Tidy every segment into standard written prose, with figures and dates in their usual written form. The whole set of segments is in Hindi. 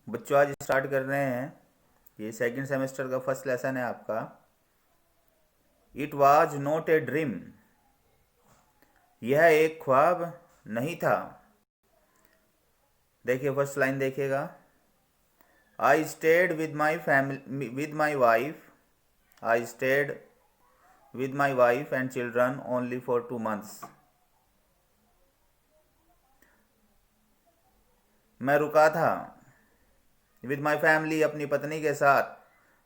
बच्चों आज स्टार्ट कर रहे हैं। ये सेकंड सेमेस्टर का फर्स्ट लेसन है आपका। It was not a dream. यह एक ख्वाब नहीं था। देखिए फर्स्ट लाइन देखिएगा। I stayed with my family with my wife. I stayed with my wife and children only for 2 months। मैं रुका था विद माई फैमिली अपनी पत्नी के साथ,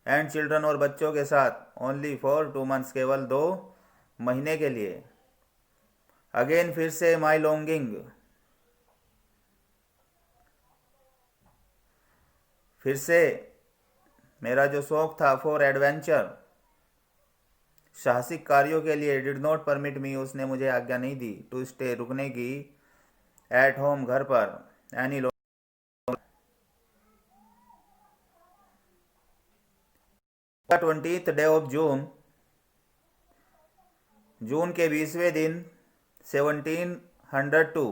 एंड चिल्ड्रन और बच्चों के साथ, ओनली फॉर 2 months केवल 2 महीने के लिए। अगेन फिर से माई लॉन्गिंग, फिर से मेरा जो शौक था, फॉर एडवेंचर साहसिक कार्यों के लिए, डिड नॉट परमिट मी उसने मुझे आज्ञा नहीं दी, टू स्टे रुकने की, एट होम घर पर, any 20th day of June, जून के 20वें दिन, 1702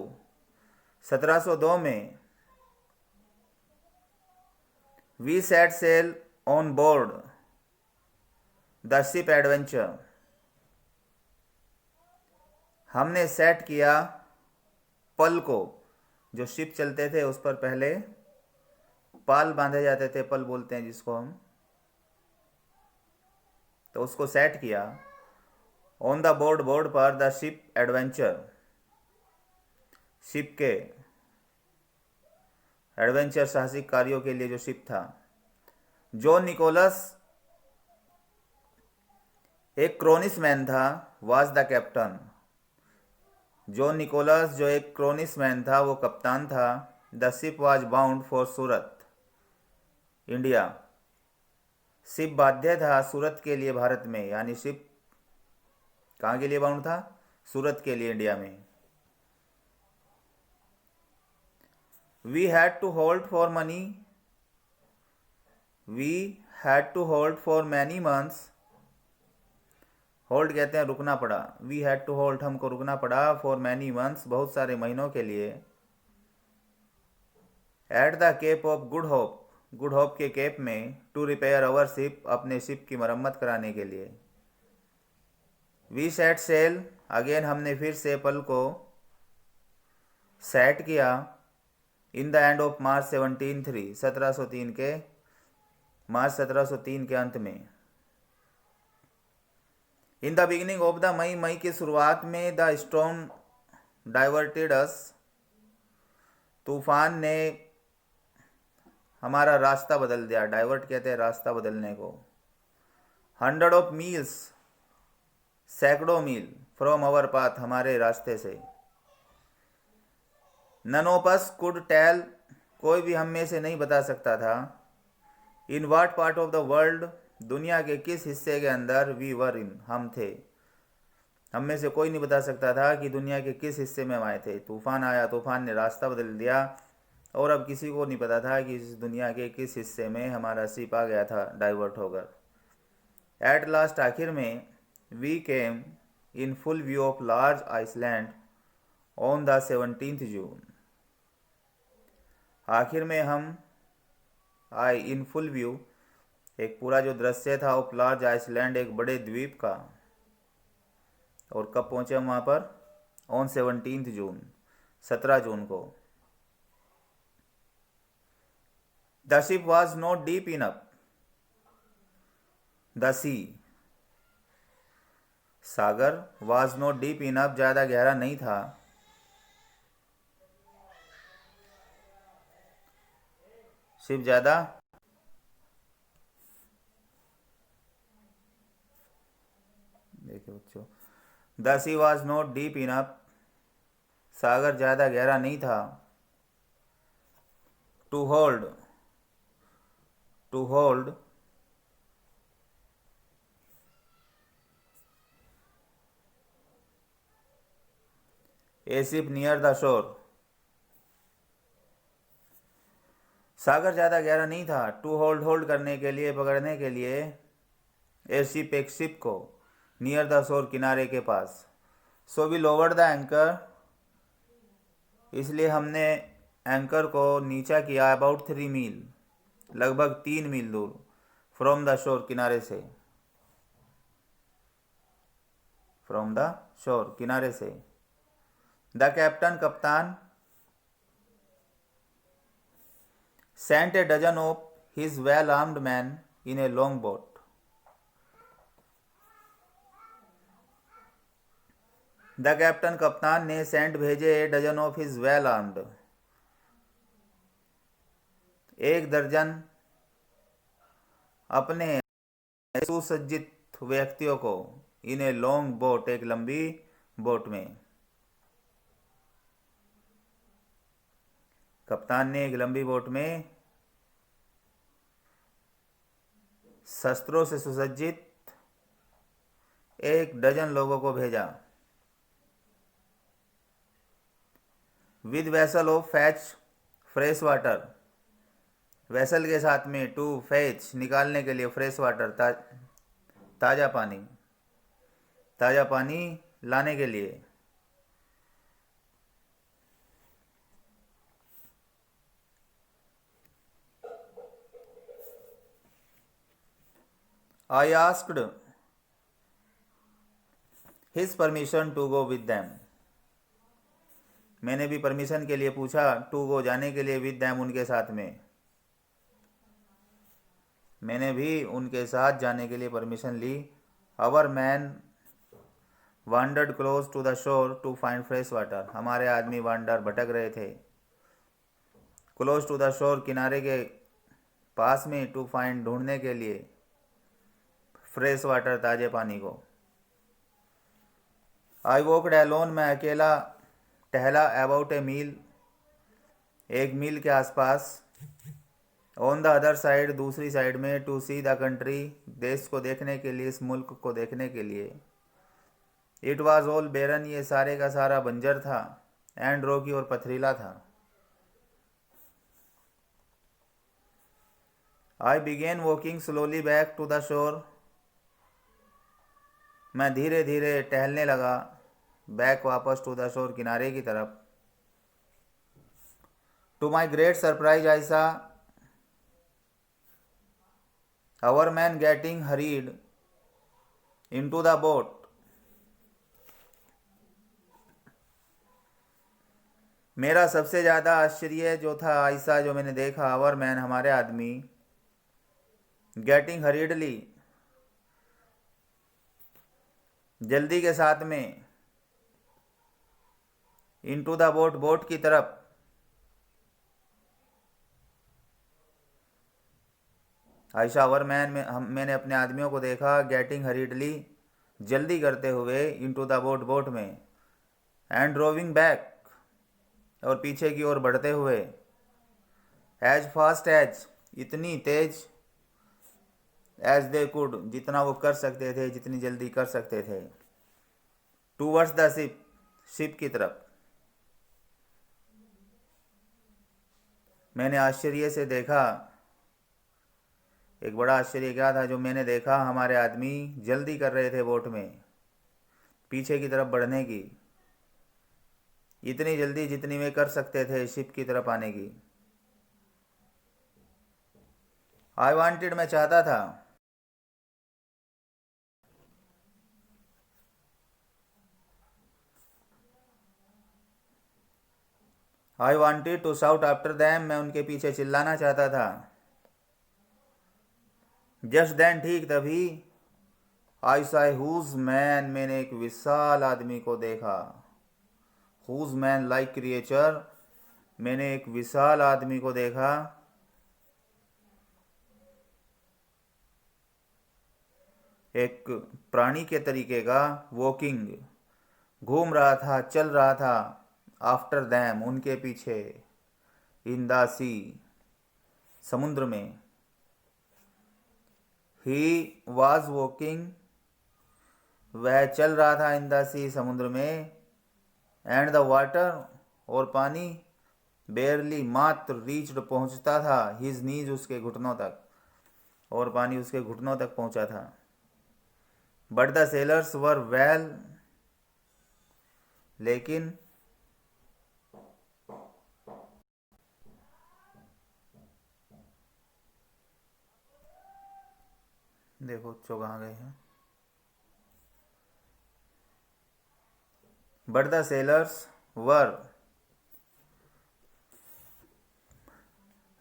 1702 में, we set sail on board the ship Adventure. हमने सेट किया पल को, जो शिप चलते थे उस पर पहले पाल बांधे जाते थे, पल बोलते हैं जिसको हम, तो उसको सेट किया ऑन द बोर्ड, बोर्ड पर, द शिप एडवेंचर, शिप के एडवेंचर साहसिक कार्यों के लिए जो शिप था। जॉन निकोलस एक क्रोनिस मैन था, was the captain. John Nicholas जो एक क्रोनिस मैन था वो कप्तान था। The ship was bound for Surat India. Ship बाध्य था सूरत के लिए भारत में, यानी शिप कहाँ के लिए बाउंड था? सूरत के लिए, इंडिया में। We had to hold for money, we had to hold for many months. Hold कहते हैं रुकना पड़ा। वी हैड टू होल्ड हमको रुकना पड़ा, फॉर मैनी मंथ्स बहुत सारे महीनों के लिए, at the Cape of Good Hope, Good Hope के केप में, टू रिपेयर अवर शिप अपने शिप की मरम्मत कराने के लिए। वी सेट सेल अगेन हमने फिर से पल को सेट किया, in the end of March 1703 के मार्च 1703 के अंत में। In the beginning of the May, मई की शुरुआत में, द स्टॉर्म डाइवर्टेड अस, तूफान ने हमारा रास्ता बदल दिया। डाइवर्ट कहते हैं रास्ता बदलने को। 100 ऑफ मील्स, सैकड़ों मील, फ्रॉम अवर पाथ हमारे रास्ते से। None of us could tell, कोई भी हम में से नहीं बता सकता था, in what part of the world, दुनिया के किस हिस्से के अंदर, वी वर इन, हम थे। हम में से कोई नहीं बता सकता था कि दुनिया के किस हिस्से में हम आए थे। तूफान आया, तूफान ने रास्ता बदल दिया, और अब किसी को नहीं पता था कि इस दुनिया के किस हिस्से में हमारा शिप आ गया था डाइवर्ट होकर। एट लास्ट आखिर में, we came in full view of large island on the 17th June. आखिर में हम आए इन फुल व्यू, एक पूरा जो दृश्य था ऑफ लार्ज आइसलैंड, एक बड़े द्वीप का। और कब पहुंचे हम वहां पर? ऑन 17th जून, 17 जून को। The ship was not deep enough, the sea, सागर, वॉज नॉट डीप इनफ, ज्यादा गहरा नहीं था। शिप ज्यादा, देखिए बच्चों, the sea was not deep enough, सागर ज्यादा गहरा नहीं था। To hold, to hold, a ship near the shore, सागर ज्यादा गहरा नहीं था। टू होल्ड, होल्ड करने के लिए, पकड़ने के लिए, ए शिप एक शिप को, नियर द शोर किनारे के पास। So we lowered the anchor, इसलिए हमने एंकर को नीचा किया, अबाउट 3 मील, लगभग 3 मील दूर, फ्रॉम द शोर, किनारे से, फ्रॉम द शोर, किनारे से। द कैप्टन, कप्तान, sent a dozen of his well armed man in a long boat. The captain, कप्तान ने सेंट भेजे a dozen of his well armed, 1 दर्जन अपने सुसज्जित व्यक्तियों को, इन ए लॉन्ग बोट, एक लंबी बोट में। कप्तान ने एक लंबी बोट में शस्त्रों से सुसज्जित 1 डजन लोगों को भेजा। With vessel of fetch fresh water, vessel के साथ में, टू फैच, निकालने के लिए, फ्रेश वाटर, ताज़ा पानी, ताज़ा पानी लाने के लिए। I asked his permission to go with them, मैंने भी परमिशन के लिए पूछा, टू गो, जाने के लिए, विद दैम, उनके साथ में। मैंने भी उनके साथ जाने के लिए परमिशन ली। Our man wandered close to the shore to find fresh water, हमारे आदमी वांडर, भटक रहे थे, क्लोज टू द शोर, किनारे के पास में, टू फाइंड, ढूंढने के लिए, फ्रेश वाटर, ताजे पानी को। आई वॉकड अलोन, मैं अकेला टहला, अबाउट ए मील, 1 मील के आसपास। ऑन द अदर साइड, दूसरी साइड में, टू सी द कंट्री, देश को देखने के लिए, इस मुल्क को देखने के लिए। इट वॉज ऑल बेरन, ये सारे का सारा बंजर था, एंड रॉकी, और पथरीला था। I began walking slowly back to the shore, मैं धीरे धीरे टहलने लगा, बैक, वापस, टू द शोर, किनारे की तरफ। To my great surprise, I saw our man getting hurried into the boat, मेरा सबसे ज़्यादा आश्चर्य जो था, ऐसा जो मैंने देखा, आवर मैन, हमारे आदमी, गेटिंग हरीडली, जल्दी के साथ में, इनटू द बोट, बोट की तरफ। आयशा, आवर मैन, मैंने अपने आदमियों को देखा, गेटिंग हरीडली, जल्दी करते हुए, इनटू द बोट, बोट में, एंड ड्रोविंग बैक, और पीछे की ओर बढ़ते हुए, एज फास्ट एज, इतनी तेज, एज दे कुड, जितना वो कर सकते थे, जितनी जल्दी कर सकते थे, टूवर्ड्स द शिप, शिप की तरफ। मैंने आश्चर्य से देखा, एक बड़ा आश्चर्य क्या था जो मैंने देखा, हमारे आदमी जल्दी कर रहे थे बोट में, पीछे की तरफ बढ़ने की, इतनी जल्दी जितनी वे कर सकते थे शिप की तरफ आने की। आई वांटेड, मैं चाहता था, I wanted to shout after them, मैं उनके पीछे चिल्लाना चाहता था। जस्ट देन, ठीक तभी, आई साई हुज मैन, मैंने एक विशाल आदमी को देखा। हुज मैन, लाइक क्रिएचर, मैंने एक विशाल आदमी को देखा, एक प्राणी के तरीके का, वॉकिंग, घूम रहा था, चल रहा था, आफ्टर दैम, उनके पीछे, इन द सी, समुद्र में। ही वॉज वॉकिंग, वह चल रहा था, इन द सी, समुद्र में, एंड द वाटर, और पानी, बेरली, मात्र, रीच्ड, पहुंचता था, हिज नीज, उसके घुटनों तक, और पानी उसके घुटनों तक पहुंचा था। But the sellers were well, लेकिन देखो चो कहाँ गए हैं। बट द सेलर्स वर,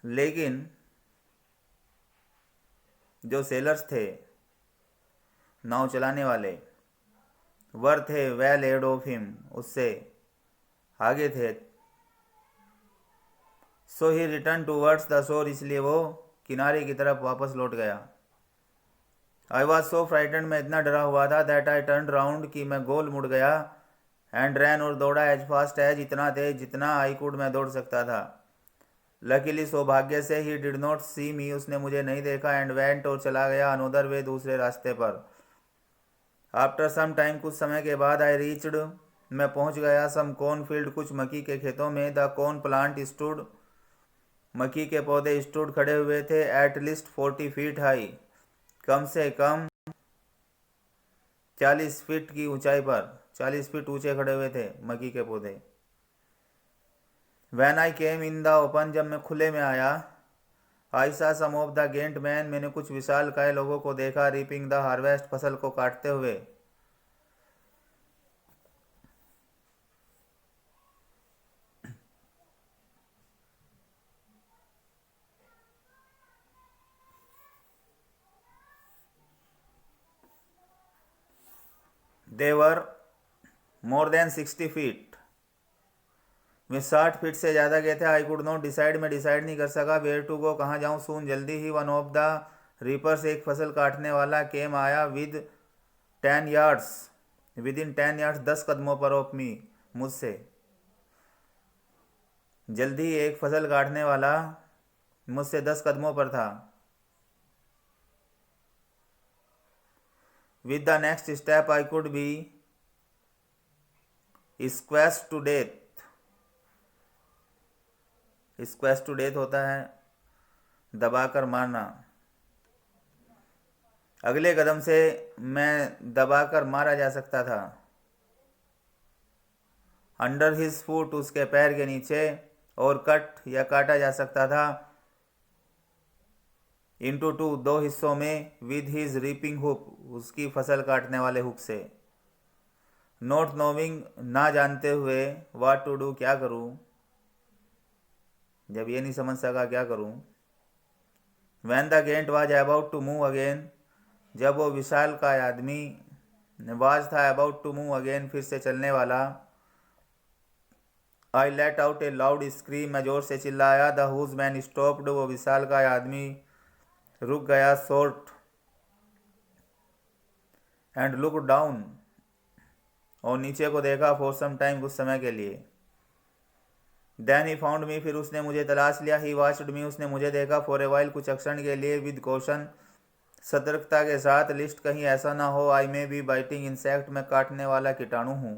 लेकिन जो सेलर्स थे, नाव चलाने वाले, वर थे वेल एड ऑफ हिम, उससे आगे थे। सो ही रिटर्न टूवर्ड्स द शोर, इसलिए वो किनारे की तरफ वापस लौट गया। आई वॉज सो फ्राइटेंड, मैं इतना डरा हुआ था, दैट आई टर्न राउंड, कि मैं गोल मुड़ गया, एंड रैन, और दौड़ा, एज फास्ट एज, इतना तेज जितना आई कुड, मैं दौड़ सकता था। लकीली, सौभाग्य से, ही डिड नॉट सी मी, उसने मुझे नहीं देखा, एंड वेंट, और चला गया, अनोदर वे, दूसरे रास्ते पर। आफ्टर सम टाइम, कुछ समय के बाद, आई रीच्ड, मैं पहुंच गया, सम कॉर्न फील्ड, कुछ मक्की के खेतों में। द कॉर्न प्लांट स्टूड, मक्की के पौधे स्टूड, खड़े हुए थे, एट लीस्ट 40 फीट हाई, कम से कम 40 फीट की ऊंचाई पर, 40 फीट ऊंचे खड़े हुए थे मक्की के पौधे। When I came in the open, जब मैं खुले में आया, आई सा सम ऑफ द गेंट मैन, मैंने कुछ विशाल काय लोगों को देखा, रीपिंग द हार्वेस्ट, फसल को काटते हुए। दे वर मोर देन 60 फीट, वे 60 फीट से ज़्यादा गए थे। आई कुड नॉट डिसाइड, मैं डिसाइड नहीं कर सका, वेयर टू गो, कहाँ जाऊँ। सून, जल्दी ही, वन ऑफ द रीपर्स, एक फसल काटने वाला, केम, आया, with 10 yards, with in 10 yards, 10 कदमों पर, ऑफ मी, मुझसे। जल्दी ही एक फसल काटने वाला मुझसे 10 कदमों पर था। With the next step I could be squashed to death, squashed to death होता है दबाकर मारना। अगले कदम से मैं दबाकर मारा जा सकता था। अंडर हिज फुट, उसके पैर के नीचे, और कट या काटा जा सकता था, इंटू टू, दो हिस्सों में, विद हिज रीपिंग हुक, उसकी फसल काटने वाले हुक से। नॉट नोविंग, ना जानते हुए, व्हाट टू डू, क्या करूं, जब ये नहीं समझ सका क्या करूं। When the giant was about to move again, जब वो विशाल का आदमी, वाज था अबाउट टू मूव अगेन, फिर से चलने वाला। I let out A loud scream, मैं जोर से चिल्लाया। द हुज मैन स्टॉप्ड, वो विशाल का आदमी रुक गया। शॉर्ट एंड लुक डाउन, और नीचे को देखा। फॉर सम टाइम, कुछ समय के लिए। देन ही फाउंड मी, फिर उसने मुझे तलाश लिया। ही वॉच्ड मी, उसने मुझे देखा। फॉर ए वाइल, कुछ क्षण के लिए। विद कॉशन, सतर्कता के साथ। लिस्ट, कहीं ऐसा ना हो, आई मे बी बाइटिंग इंसेक्ट, मैं काटने वाला कीटाणु हूँ।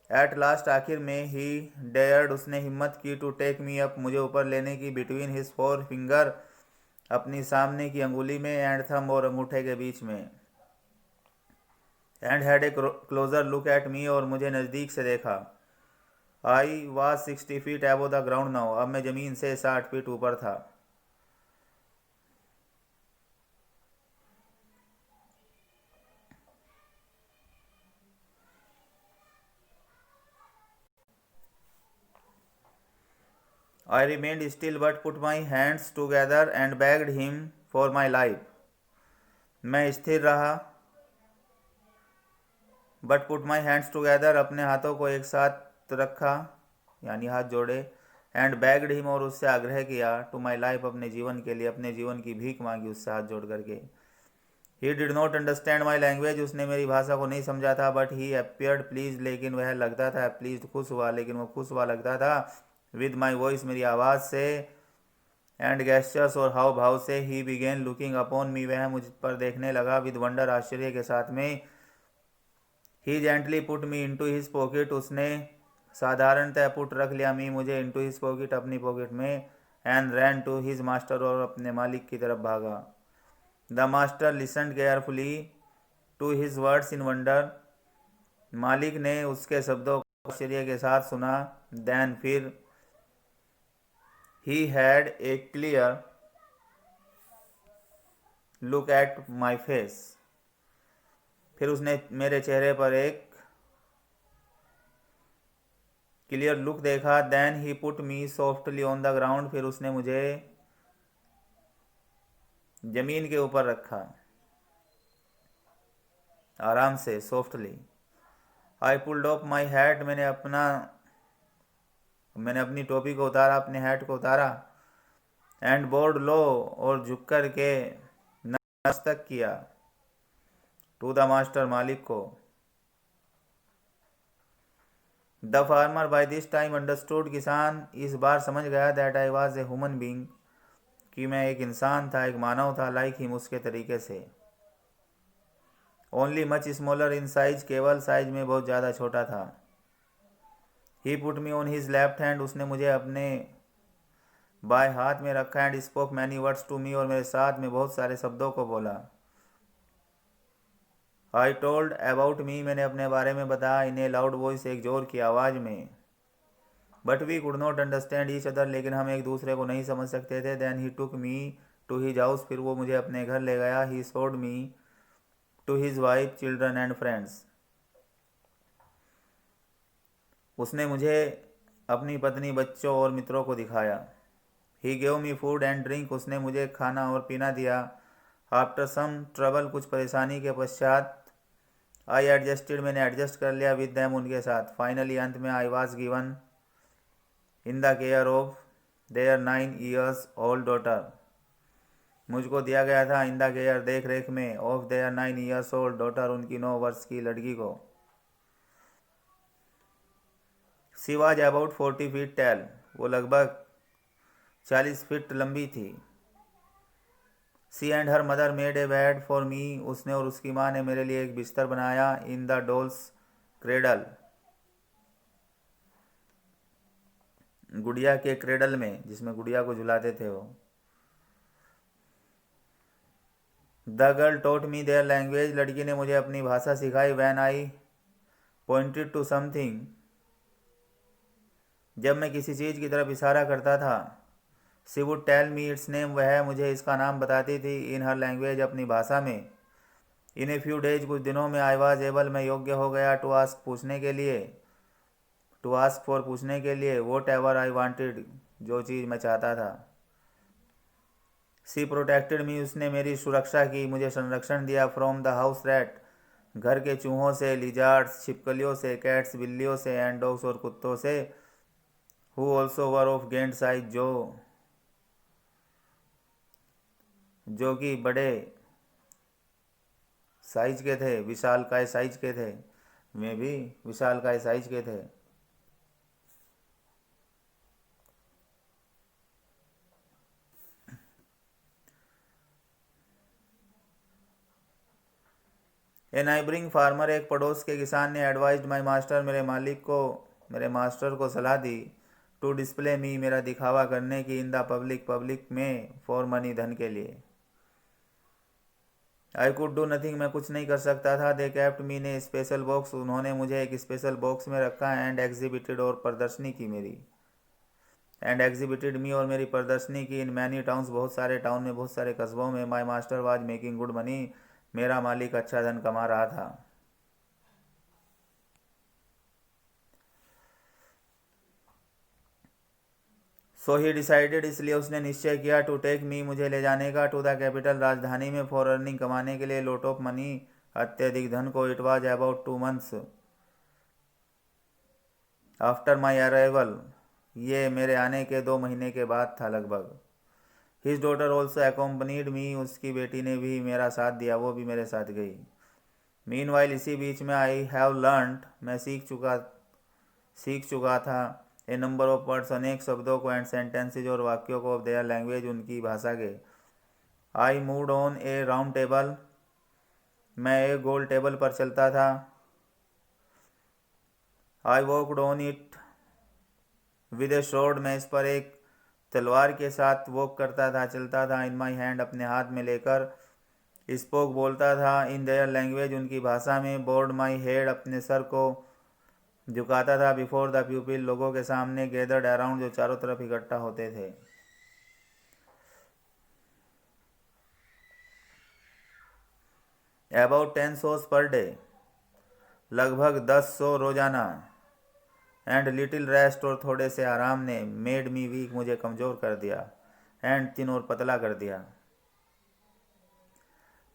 एट लास्ट, आखिर में। ही डेयर्ड, उसने हिम्मत की। टू टेक मी अप, मुझे ऊपर लेने की। बिटवीन हिज 4 फिंगर, अपनी सामने की अंगुली में, एंड थंब, और अंगूठे के बीच में। And had A closure look at me, और मुझे नज़दीक से देखा। आई वॉज 60 फीट एबो द ग्राउंड नाउ, अब मैं ज़मीन से 60 फीट ऊपर था। I remained still but put my hands together and begged him for my life. मैं स्थिर रहा, but put my hands together, अपने हाथों को एक साथ रखा, यानी हाथ जोड़े, and begged him, और उससे आग्रह किया, to my life, अपने जीवन के लिए, अपने जीवन की भीख मांगी उससे हाथ जोड़ करके। He did not understand my language, उसने मेरी भाषा को नहीं समझा था, but he appeared pleased, लेकिन वह लगता था pleased, खुश हुआ, लेकिन वो खुश हुआ लगता था, with my voice, मेरी आवाज़ से, एंड gestures, और हाव भाव से। ही बिगेन लुकिंग अपॉन मी, वह मुझ पर देखने लगा, विद वंडर, आश्चर्य के साथ में। He gently put me into his pocket, उसने साधारणतः पुट रख लिया मी, मुझे, इंटू हिज पॉकेट, अपनी पॉकेट में। And ran to his master, और अपने मालिक की तरफ भागा। The master listened carefully to his words in wonder, मालिक ने उसके शब्दों को आश्चर्य के साथ सुना। देन, फिर। He had a clear look at my face, फिर उसने मेरे चेहरे पर एक क्लियर लुक देखा। Then he put me softly on the ground, फिर उसने मुझे जमीन के ऊपर रखा आराम से, softly. I pulled off my hat, मैंने अपनी टोपी को उतारा, अपने हैट को उतारा। एंड बोर्ड लो, और झुक कर के नमस्तक किया टू द मास्टर, मालिक को। The farmer by this time understood, किसान इस बार समझ गया, that I was a human being, कि मैं एक इंसान था, एक मानव था, लाइक हिम, उसके तरीके से। Only much smaller in size, केवल साइज में बहुत ज़्यादा छोटा था। He put me on his left hand, उसने मुझे अपने बाएं हाथ में रखा। And spoke many words to me, और मेरे साथ में बहुत सारे शब्दों को बोला। आई टोल्ड अबाउट मी, मैंने अपने बारे में बताया। इन ए लाउड वॉइस, एक जोर की आवाज़ में। But we could not understand each other, लेकिन हम एक दूसरे को नहीं समझ सकते थे। Then he took me to his house, फिर वो मुझे अपने घर ले गया। He showed me to his wife, children and friends, उसने मुझे अपनी पत्नी, बच्चों और मित्रों को दिखाया। He gave me food and drink, उसने मुझे खाना और पीना दिया। आफ्टर सम ट्रबल, कुछ परेशानी के पश्चात, आई एडजस्टेड, मैंने एडजस्ट कर लिया, विद दैम, उनके साथ। फाइनली, अंत में, I was given in the care of their 9 years old daughter, मुझको दिया गया था इन द केयर, देख रेख में, of their 9 years old daughter, उनकी 9 वर्ष की लड़की को। She was about 40 feet tall, वो लगभग 40 फीट लंबी थी। She and her mother made a bed for me, उसने और उसकी माँ ने मेरे लिए एक बिस्तर बनाया। इन द डॉल्स क्रेडल, गुड़िया के क्रेडल में, जिसमें गुड़िया को झुलाते थे वो। The girl taught me their language, लड़की ने मुझे अपनी भाषा सिखाई। When I pointed to something, जब मैं किसी चीज़ की तरफ इशारा करता था। She would tell me its name, वह मुझे इसका नाम बताती थी। इन हर लैंग्वेज, अपनी भाषा में। इन ए फ्यू डेज, कुछ दिनों में, आई वॉज एबल, मैं योग्य हो गया, टू आस्क, पूछने के लिए, टू आस्क फॉर, पूछने के लिए, वोट एवर आई वांटेड, जो चीज़ मैं चाहता था। सी प्रोटेक्टेड मी, उसने मेरी सुरक्षा की, मुझे संरक्षण दिया। फ्रॉम द हाउस रैट, घर के चूहों से, लिजार्ड्स, छिपकलियों से, कैट्स, बिल्लियों से, एंड डॉग्स, और कुत्तों से। Who also were of giant size, जो कि बड़े साइज के थे, विशालकाय साइज के थे, मैं भी विशालकाय साइज के थे। ए नाइबरिंग फार्मर, एक पड़ोस के किसान ने, एडवाइज्ड माई मास्टर, मेरे मालिक को, मेरे मास्टर को सलाह दी। टू डिस्प्ले मी, मेरा दिखावा करने की। इन द पब्लिक, पब्लिक में, फॉर मनी, धन के लिए। आई कुड डू नथिंग, मैं कुछ नहीं कर सकता था। दे कैप्ट मी ने स्पेशल बॉक्स, उन्होंने मुझे एक स्पेशल बॉक्स में रखा। एंड एग्जिबिटेड, और प्रदर्शनी की मेरी। एंड एग्जिबिटेड मी, और मेरी प्रदर्शनी की। इन मैनी टाउन्स, बहुत सारे टाउन में, बहुत सारे कस्बों में। माई master was making good money, मेरा मालिक अच्छा धन कमा रहा था। सो ही डिसाइडेड, इसलिए उसने निश्चय किया। टू टेक मी, मुझे ले जाने का। टू द कैपिटल, राजधानी में। फॉर अर्निंग, कमाने के लिए। लॉट ऑफ मनी, अत्यधिक धन को। It was about 2 months after my arrival, ये मेरे आने के 2 महीने के बाद था लगभग। हिज डॉटर ऑल्सो अकोम्पनीड मी, उसकी बेटी ने भी मेरा साथ दिया, वो भी मेरे साथ गई। मीन वाइल, इसी बीच में, आई हैव लर्नड, मैं सीख चुका था। ए नंबर ऑफ वर्ड्स, अनेक शब्दों को। एंड सेंटेंसेज, और वाक्यों को। ऑफ देयर लैंग्वेज, उनकी भाषा के। I moved on A round table, मैं एक गोल टेबल पर चलता था। I walked on it with A shard, मैं इस पर एक तलवार के साथ वॉक करता था, चलता था। इन माई हैंड, अपने हाथ में लेकर। स्पोक, बोलता था। इन देयर लैंग्वेज, उनकी भाषा में। बोर्ड माई हेड, अपने सर को झुकाता था। बिफोर द पीपल, लोगों के सामने। गैदर्ड अराउंड, जो चारों तरफ इकट्ठा होते थे। अबाउट 10 shows पर डे, लगभग 10 शो रोजाना। एंड लिटिल रेस्ट, और थोड़े से आराम ने मेड मी वीक, मुझे कमज़ोर कर दिया। एंड थिन, और पतला कर दिया।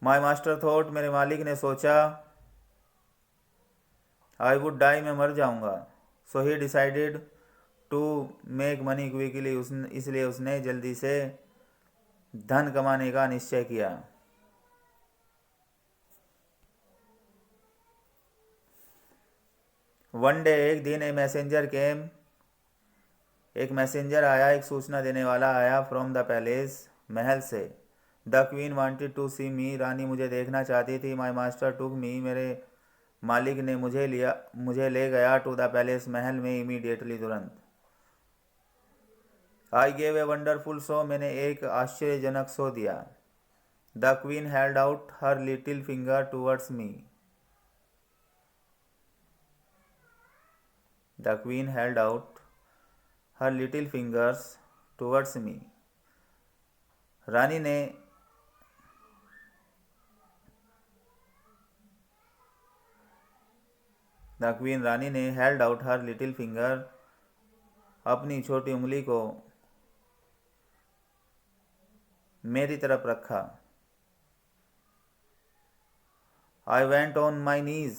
माई मास्टर थॉट, मेरे मालिक ने सोचा, आई वुड डाई, मैं मर जाऊंगा। So he decided to make money quickly, इसलिए उसने जल्दी से धन कमाने का निश्चय किया। वन डे, एक दिन, ए मैसेंजर केम, एक मैसेंजर आया, एक सूचना देने वाला आया, फ्रॉम द पैलेस, महल से। द क्वीन वांटेड टू सी मी, रानी मुझे देखना चाहती थी। माई मास्टर टुक मी, मेरे मालिक ने मुझे ले गया, टू द पैलेस, महल में, इमीडिएटली, तुरंत। I gave a wonderful show, मैंने एक आश्चर्यजनक शो दिया। The queen held out her little finger towards me, the queen held out her little fingers towards me, रानी ने द क्वीन, रानी ने, held out her little finger, अपनी छोटी उंगली को मेरी तरफ रखा। आई वेंट ऑन माई नीज,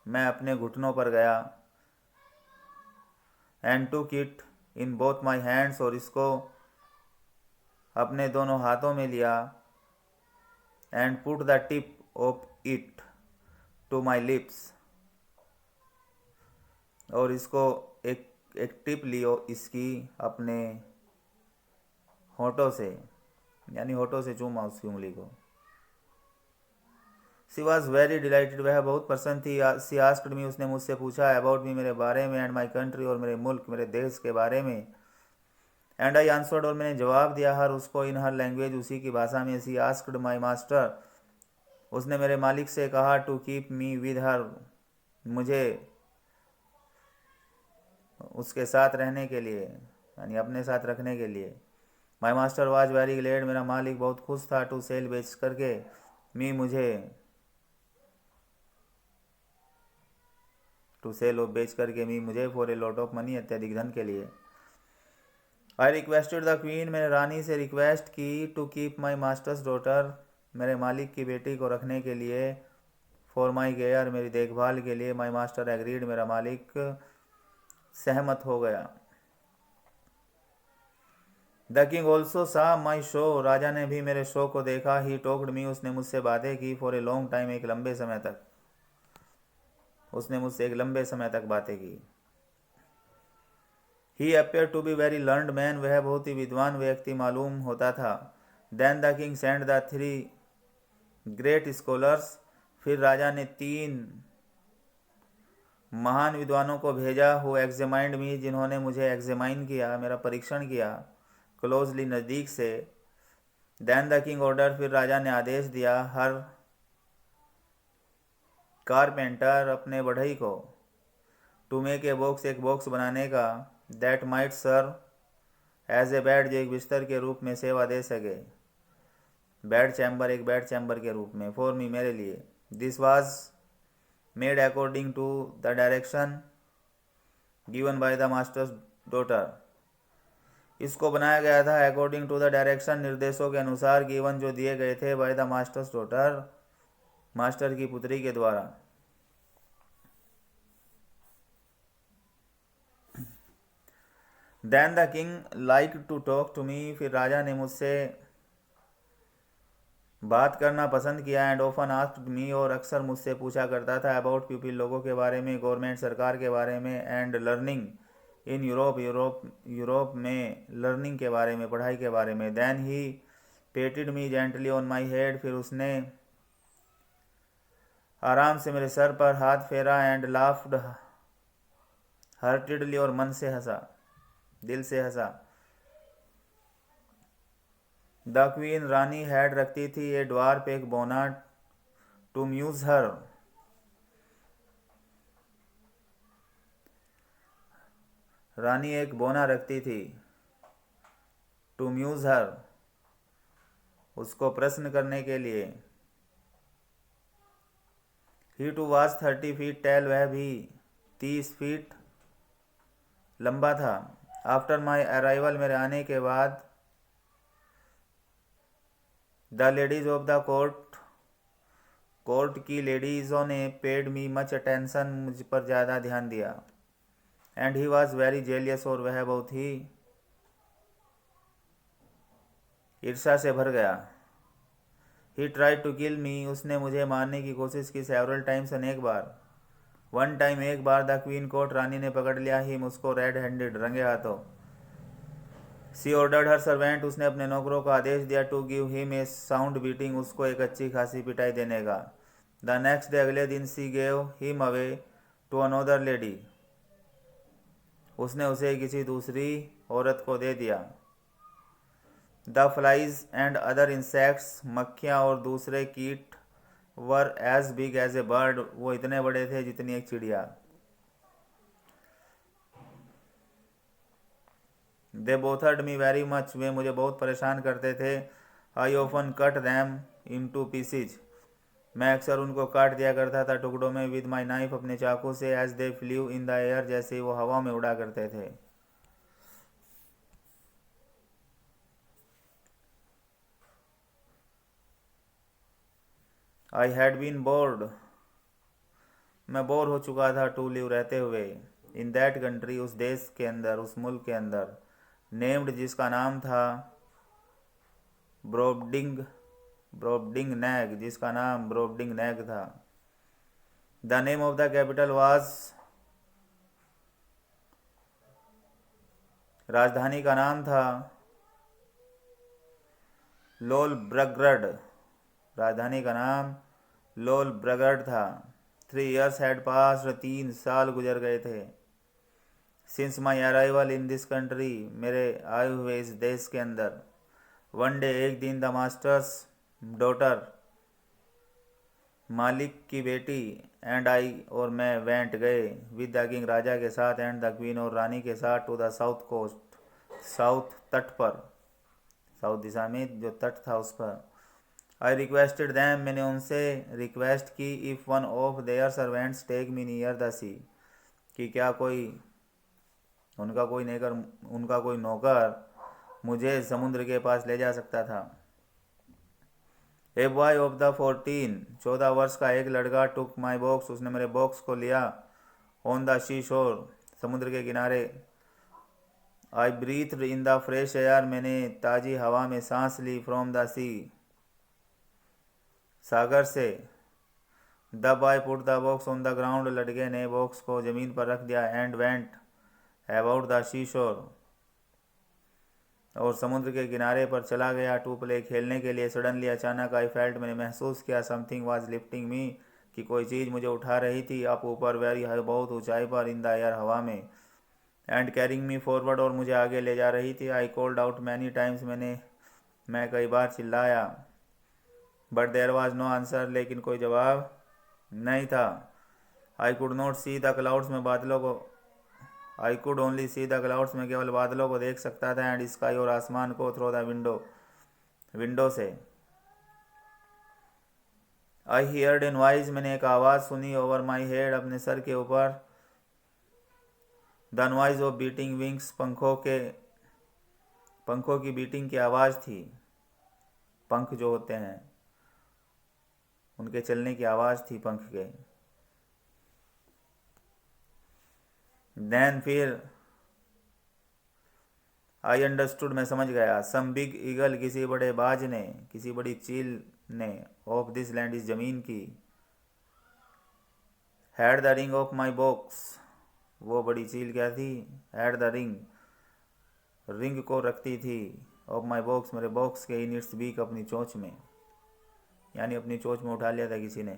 मैं अपने घुटनों पर गया। And took it in both my hands, और इसको अपने दोनों हाथों में लिया। And put the tip of it to my lips, और इसको एक टिप लियो इसकी अपने होठों से, यानी होठों से चूमा उसकी उंगली को। शी वॉज वेरी डिलाइटेड, वह बहुत प्रसन्न थी। शी आस्क्ड मी, उसने मुझसे पूछा, अबाउट मी, मेरे बारे में। एंड माई कंट्री, और मेरे मुल्क, मेरे देश के बारे में। एंड आई आंसर्ड, और मैंने जवाब दिया हर उसको, इन हर लैंग्वेज, उसी की भाषा में। शी आस्क्ड माई मास्टर, उसने मेरे मालिक से कहा, to keep me with her, मुझे उसके साथ रहने के लिए, यानी अपने साथ रखने के लिए। My master was very glad, मेरा मालिक बहुत खुश था। टू सेल, बेच करके, मी, मुझे, टू सेल, बेच करके, मी, मुझे, for a lot of money, अत्यधिक धन के लिए। आई रिक्वेस्टेड द क्वीन, मैंने रानी से रिक्वेस्ट की, to keep my master's daughter, मेरे मालिक की बेटी को रखने के लिए। फॉर माई केयर, मेरी देखभाल के लिए। माई मास्टर एग्रीड, मेरा मालिक सहमत हो गया। द किंग ऑल्सो सा माई शो, राजा ने भी मेरे शो को देखा। ही टॉक्ड मी, उसने मुझसे बातें की। फॉर ए लॉन्ग टाइम, एक लंबे समय तक, उसने मुझसे एक लंबे समय तक बातें की। He appear to be very learned man, वह बहुत ही विद्वान व्यक्ति मालूम होता था। Then the king send the 3 great scholars, फिर राजा ने 3 महान विद्वानों को भेजा। हु एग्जामाइंड मी, जिन्होंने मुझे एग्जामाइन किया, मेरा परीक्षण किया, क्लोजली, नज़दीक से। देन द किंग ऑर्डर, फिर राजा ने आदेश दिया, हर कारपेंटर, अपने बढ़ई को, टू मेक ए बॉक्स, एक बॉक्स बनाने का, that might serve as a bed, जो एक बिस्तर के रूप में सेवा दे सके। बेड चैम्बर, एक बेड चैम्बर के रूप में। फॉर मी, मेरे लिए। This was made according to the direction given by the master's daughter, इसको बनाया गया था अकॉर्डिंग टू द डायरेक्शन, निर्देशों के अनुसार, गिवन, जो दिए गए थे, by the master's daughter, master की पुत्री के द्वारा। Then the king like to talk to me, फिर राजा ने मुझसे बात करना पसंद किया। एंड ऑफन आस्क्ड मी, और अक्सर मुझसे पूछा करता था, अबाउट पीपल, लोगों के बारे में, गवर्नमेंट, सरकार के बारे में। एंड लर्निंग इन यूरोप में, लर्निंग के बारे में, पढ़ाई के बारे में। Then he patted me gently on my head, फिर उसने आराम से मेरे सर पर हाथ फेरा। एंड लाफ्ड हार्टेडली, और मन से हंसा, दिल से हंसा। द क्वीन, रानी, हैड, रखती थी, ए ड्वार्फ, एक बौना, टू म्यूज हर, रानी एक बौना रखती थी, टू म्यूज हर, उसको प्रश्न करने के लिए। ही टू वाज 30 फीट टैल, वह भी 30 फीट लंबा था। आफ्टर माई अराइवल, मेरे आने के बाद, the ladies of the court, court की लेडीज़ों ने पेड मी मच अटेंशन, मुझ पर ज़्यादा ध्यान दिया। And he was very jealous, और वह बहुत ही ईर्ष्या से भर गया। ही ट्राई टू किल मी, उसने मुझे मारने की कोशिश की। सेवरल टाइम्स, अनेक बार। वन टाइम, एक बार, द क्वीन कोर्ट, रानी ने पकड़ लिया ही मुझको रेड हैंडेड, रंगे हाथों। सी ऑर्डर्ड हर सर्वेंट, उसने अपने नौकरों को आदेश दिया, to give him a sound beating, उसको एक अच्छी खासी पिटाई देने का। द नेक्स्ट डे, अगले दिन, she gave him away to another lady, उसने उसे किसी दूसरी औरत को दे दिया। The flies and other insects, मक्खियाँ और दूसरे कीट, were as big as a bird, वो इतने बड़े थे जितनी एक चिड़िया। दे बोथर्ड मी वेरी मच, वे मुझे बहुत परेशान करते थे। I often cut them into pieces, मैं अक्सर उनको काट दिया करता था टुकड़ों में। विद माई नाइफ, अपने चाकू से। As they flew in the air, जैसे वो हवा में उड़ा करते थे। आई हैड बीन बोर्ड, मैं बोर हो चुका था, टू लिव, रहते हुए। इन दैट कंट्री, उस देश के अंदर, उस मुल्क के अंदर। नेम्ड, जिसका नाम था ब्रोबडिंग, ब्रोबडिंग नैग, जिसका नाम ब्रोबडिंग नैग था। The name of the capital was, राजधानी का नाम था लोल ब्रगड, राजधानी का नाम लोल ब्रगड था। 3 years हैड पास्ड, 3 साल गुजर गए थे। Since my arrival in this country, मेरे आए हुए इस देश के अंदर। वन डे, एक दिन, द मास्टर्स डॉटर, मालिक की बेटी, एंड आई, और मैं, वेंट, गए, विद द किंग, राजा के साथ, एंड द क्वीन, और रानी के साथ, to the south coast, south तट पर, साउथ दिशा में जो तट था उस पर। आई रिक्वेस्टेड दैम, मैंने उनसे रिक्वेस्ट की, if one of their servants take me near the sea, कि क्या कोई उनका कोई नौकर मुझे समुद्र के पास ले जा सकता था। ए बॉय ऑफ द 14, 14 वर्ष का एक लड़का, टुक माई बॉक्स, उसने मेरे बॉक्स को लिया। ऑन द शी शोर, समुद्र के किनारे। I breathe in the fresh air, मैंने ताज़ी हवा में सांस ली। फ्रॉम द सी, सागर से। The boy put the box on the ground, लड़के ने बॉक्स को ज़मीन पर रख दिया। And went about the she शोर, और समुद्र के किनारे पर चला गया। टू प्ले, खेलने के लिए। सडनली, अचानक। आई फेल्ट, मैंने महसूस किया। समथिंग वाज लिफ्टिंग मी, कि कोई चीज़ मुझे उठा रही थी। अप, ऊपर। वेरी हाई, बहुत ऊंचाई पर। इन द एयर, हवा में। एंड कैरिंग मी फॉरवर्ड, और मुझे आगे ले जा रही थी। I called out many times, मैं कई बार चिल्लाया। But there was no answer, लेकिन कोई जवाब नहीं था। I could not see the clouds, में बादलों को I could only see the clouds, में केवल बादलों को देख सकता था। एंड स्काई, और आसमान को। थ्रो द विंडो से। आई हियर्ड इन वॉइस, मैंने एक आवाज़ सुनी। ओवर माई हेड, अपने सर के ऊपर। The noise of beating wings, पंखों की बीटिंग की आवाज़ थी। पंख जो होते हैं उनके चलने की आवाज़ थी, पंख के। देन, फिर। आई अंडरस्टूड, मैं समझ गया। सम बिग ईगल, किसी बड़े बाज ने, किसी बड़ी चील ने। ऑफ दिस लैंड, इस जमीन की। Had the ring of my box, वो बड़ी चील क्या थी? हैड द रिंग को रखती थी। ऑफ माई बॉक्स, मेरे बॉक्स के। इन इट्स बीक, अपनी चोंच में, यानी अपनी चोंच में उठा लिया था किसी ने।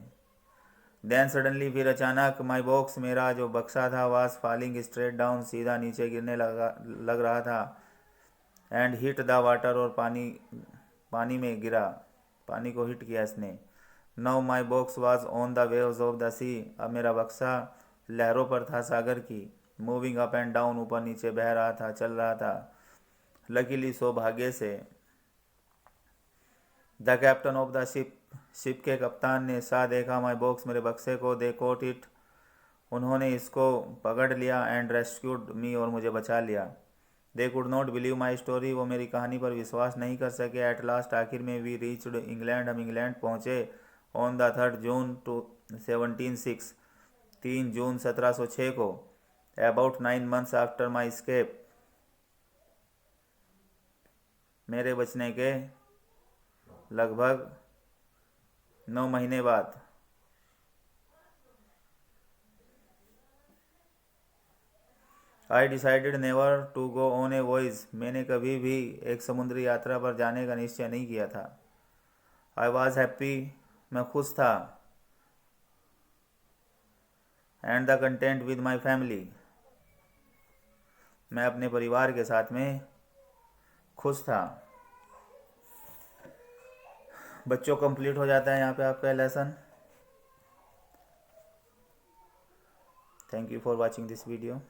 देन सडनली, फिर अचानक। माई बॉक्स, मेरा जो बक्सा था, वाज फॉलिंग स्ट्रेट डाउन, सीधा नीचे गिरने लग रहा था। एंड हिट द वाटर, और पानी में गिरा, पानी को हिट किया इसने। Now my box was on the waves of the sea, अब मेरा बक्सा लहरों पर था, सागर की। मूविंग अप एंड डाउन, ऊपर नीचे बह रहा था, चल रहा था। लकीली, सौभाग्य से। The captain of the ship के कप्तान ने सा देखा माई बॉक्स, मेरे बक्से को, दे कोट इट, उन्होंने इसको पकड़ लिया, एंड रेस्क्यूड मी, और मुझे बचा लिया। They could not believe my story, वो मेरी कहानी पर विश्वास नहीं कर सके। एट लास्ट, आखिर में, वी रीच्ड इंग्लैंड, हम इंग्लैंड पहुँचे। ऑन द 3 जून टू 1706, 3 जून 1706 को। About 9 months after my escape, मेरे बचने के लगभग 9 महीने बाद। I decided never to go on a voyage, मैंने कभी भी एक समुद्री यात्रा पर जाने का निश्चय नहीं किया था। आई वॉज हैप्पी, मैं खुश था। And the content with my family, मैं अपने परिवार के साथ में खुश था। बच्चों, कंप्लीट हो जाता है यहाँ पे आपका lesson. Thank you for watching this video.